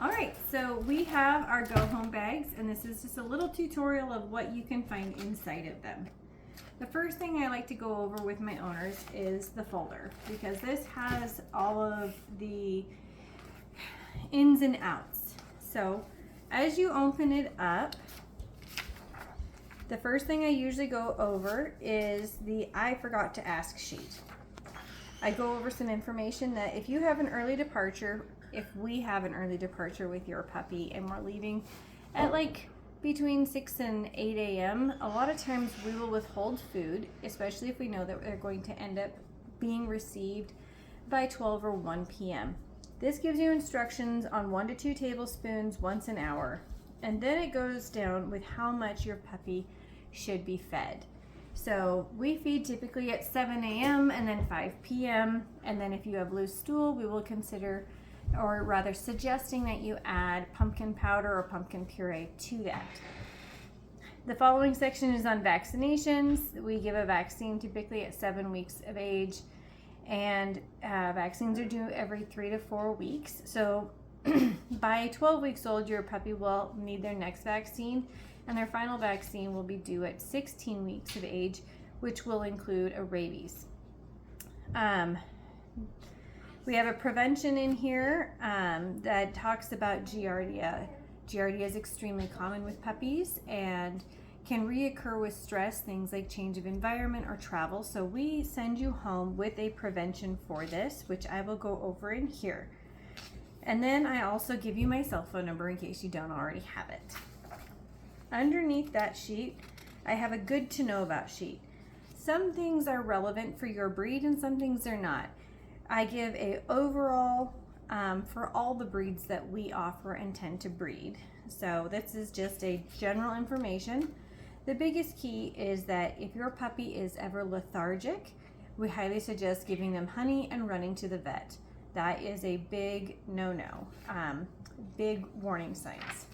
All right, so we have our go home bags, and this is just a little tutorial of what you can find inside of them. The first thing I like to go over with my owners is the folder, because this has all of the ins and outs. So as you open it up, the first thing I usually go over is the I forgot to ask sheet. I go over some information that if you have an early departure, if we have an early departure with your puppy and we're leaving at like between 6 and 8 a.m., a lot of times we will withhold food, especially if we know that they're going to end up being received by 12 or 1 p.m. This gives you instructions on 1 to 2 tablespoons once an hour. And then it goes down with how much your puppy should be fed. So we feed typically at 7 a.m. and then 5 p.m. And then if you have loose stool, we will consider, or rather suggesting, that you add pumpkin powder or pumpkin puree to that. The following section is on vaccinations. We give a vaccine typically at 7 weeks of age, and vaccines are due every 3 to 4 weeks. So by 12 weeks old, your puppy will need their next vaccine, and their final vaccine will be due at 16 weeks of age, which will include a rabies. We have a prevention in here that talks about Giardia. Giardia is extremely common with puppies and can reoccur with stress, things like change of environment or travel. So we send you home with a prevention for this, which I will go over in here. And then I also give you my cell phone number in case you don't already have it. Underneath that sheet, I have a good to know about sheet. Some things are relevant for your breed and some things are not. I give a overall for all the breeds that we offer and tend to breed. So this is just a general information. The biggest key is that if your puppy is ever lethargic, we highly suggest giving them honey and running to the vet. That is a big no-no, big warning signs.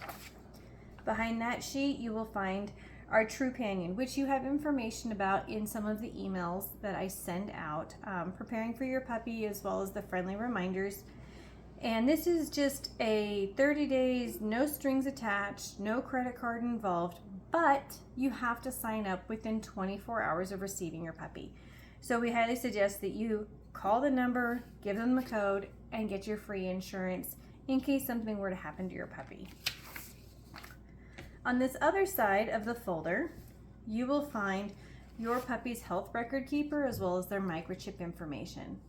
Behind that sheet, you will find our Trupanion, which you have information about in some of the emails that I send out, preparing for your puppy, as well as the friendly reminders. And this is just a 30 days, no strings attached, no credit card involved, but you have to sign up within 24 hours of receiving your puppy. So we highly suggest that you call the number, give them the code, and get your free insurance in case something were to happen to your puppy. On this other side of the folder, you will find your puppy's health record keeper as well as their microchip information.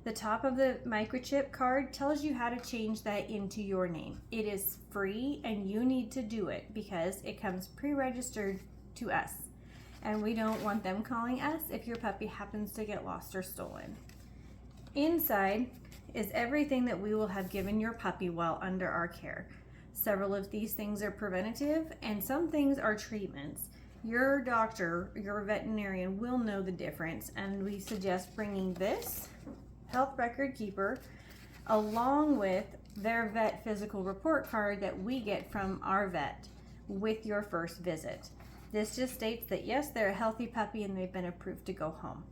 The top of the microchip card tells you how to change that into your name. It is free and you need to do it because it comes pre-registered to us. And we don't want them calling us if your puppy happens to get lost or stolen. Inside is everything that we will have given your puppy while under our care. Several of these things are preventative and some things are treatments. Your doctor, your veterinarian will know the difference, and we suggest bringing this health record keeper along with their vet physical report card that we get from our vet with your first visit. This just states that yes, they're a healthy puppy and they've been approved to go home.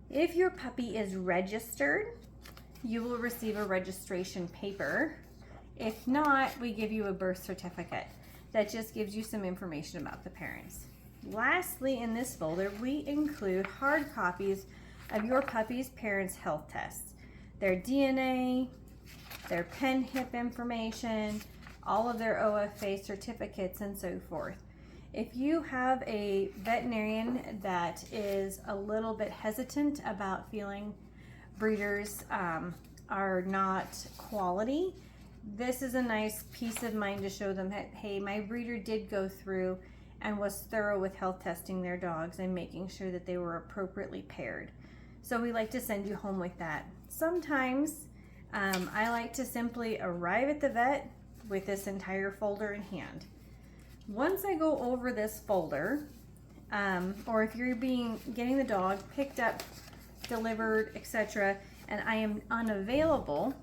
If your puppy is registered, you will receive a registration paper. If not, we give you a birth certificate that just gives you some information about the parents. Lastly, in this folder, we include hard copies of your puppy's parents' health tests, their DNA, their pen hip information, all of their OFA certificates, and so forth. If you have a veterinarian that is a little bit hesitant about feeling breeders are not quality, this is a nice peace of mind to show them that, hey, my breeder did go through and was thorough with health testing their dogs and making sure that they were appropriately paired. So we like to send you home with that. Sometimes I like to simply arrive at the vet with this entire folder in hand. Once I go over this folder, or if you're getting the dog picked up, delivered, etc., and I am unavailable,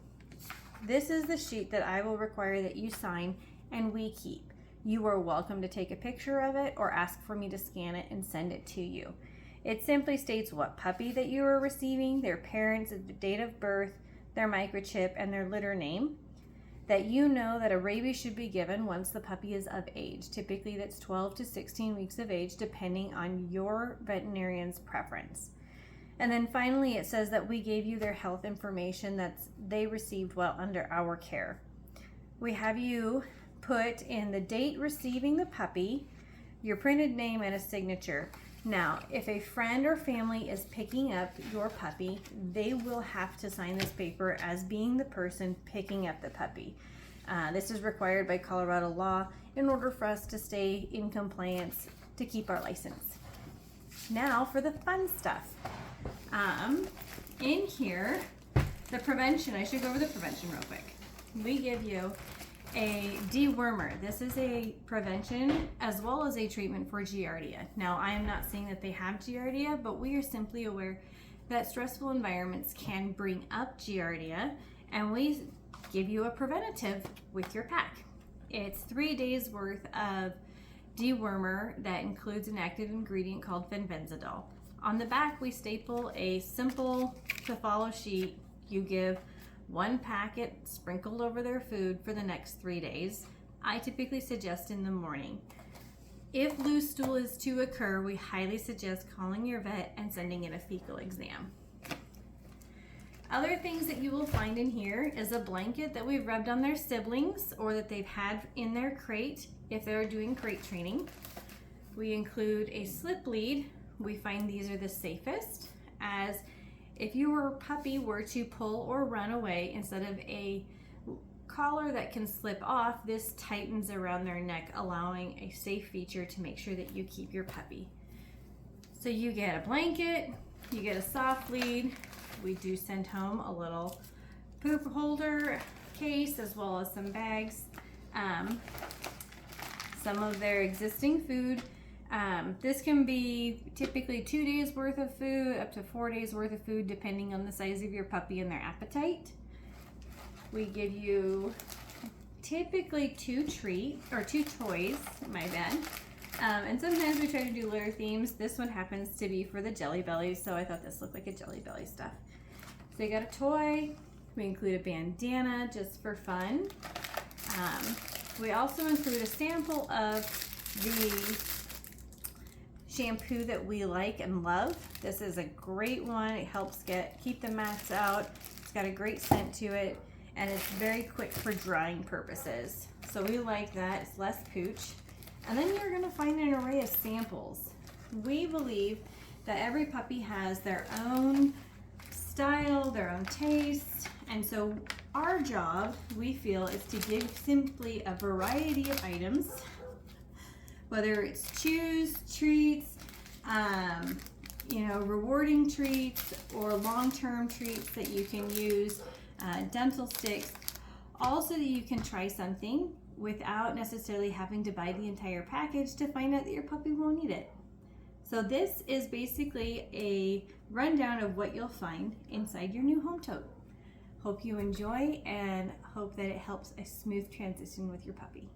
this is the sheet that I will require that you sign and we keep. You are welcome to take a picture of it or ask for me to scan it and send it to you. It simply states what puppy that you are receiving, their parents, the date of birth, their microchip, and their litter name. that you know that a rabies should be given once the puppy is of age. Typically that's 12 to 16 weeks of age, depending on your veterinarian's preference. And then finally, it says that we gave you their health information that they received while under our care. We have you put in the date receiving the puppy, your printed name, and a signature. Now, if a friend or family is picking up your puppy, they will have to sign this paper as being the person picking up the puppy. This is required by Colorado law in order for us to stay in compliance to keep our license. Now for the fun stuff. In here, the prevention, I should go over the prevention real quick. We give you a dewormer. This is a prevention as well as a treatment for Giardia. Now, I am not saying that they have Giardia, but we are simply aware that stressful environments can bring up Giardia, and we give you a preventative with your pack. It's 3 days worth of dewormer that includes an active ingredient called fenbenzidol. On the back, we staple a simple to follow sheet. You give 1 packet sprinkled over their food for the next 3 days. I typically suggest in the morning. If loose stool is to occur, we highly suggest calling your vet and sending in a fecal exam. Other things that you will find in here is a blanket that we've rubbed on their siblings or that they've had in their crate if they're doing crate training. We include a slip lead. We find these are the safest, as if your puppy were to pull or run away, instead of a collar that can slip off, this tightens around their neck, allowing a safe feature to make sure that you keep your puppy. So you get a blanket, you get a soft lead. We do send home a little poop holder case as well as some bags, some of their existing food. This can be typically 2 days worth of food, up to 4 days worth of food, depending on the size of your puppy and their appetite. We give you typically 2 toys, my bad. And sometimes we try to do litter themes. This one happens to be for the Jelly Bellies, so I thought this looked like a Jelly Belly stuff. So you got a toy. We include a bandana just for fun. We also include a sample of the shampoo that we like and love. This is a great one. It helps keep the mats out. It's got a great scent to it, and it's very quick for drying purposes. So we like that. It's less pooch. And then you're gonna find an array of samples. We believe that every puppy has their own style, their own taste, and so our job, we feel, is to give simply a variety of items, whether it's chews, treats, rewarding treats, or long-term treats that you can use, dental sticks, also that you can try something without necessarily having to buy the entire package to find out that your puppy won't eat it. So this is basically a rundown of what you'll find inside your new home tote. Hope you enjoy and hope that it helps a smooth transition with your puppy.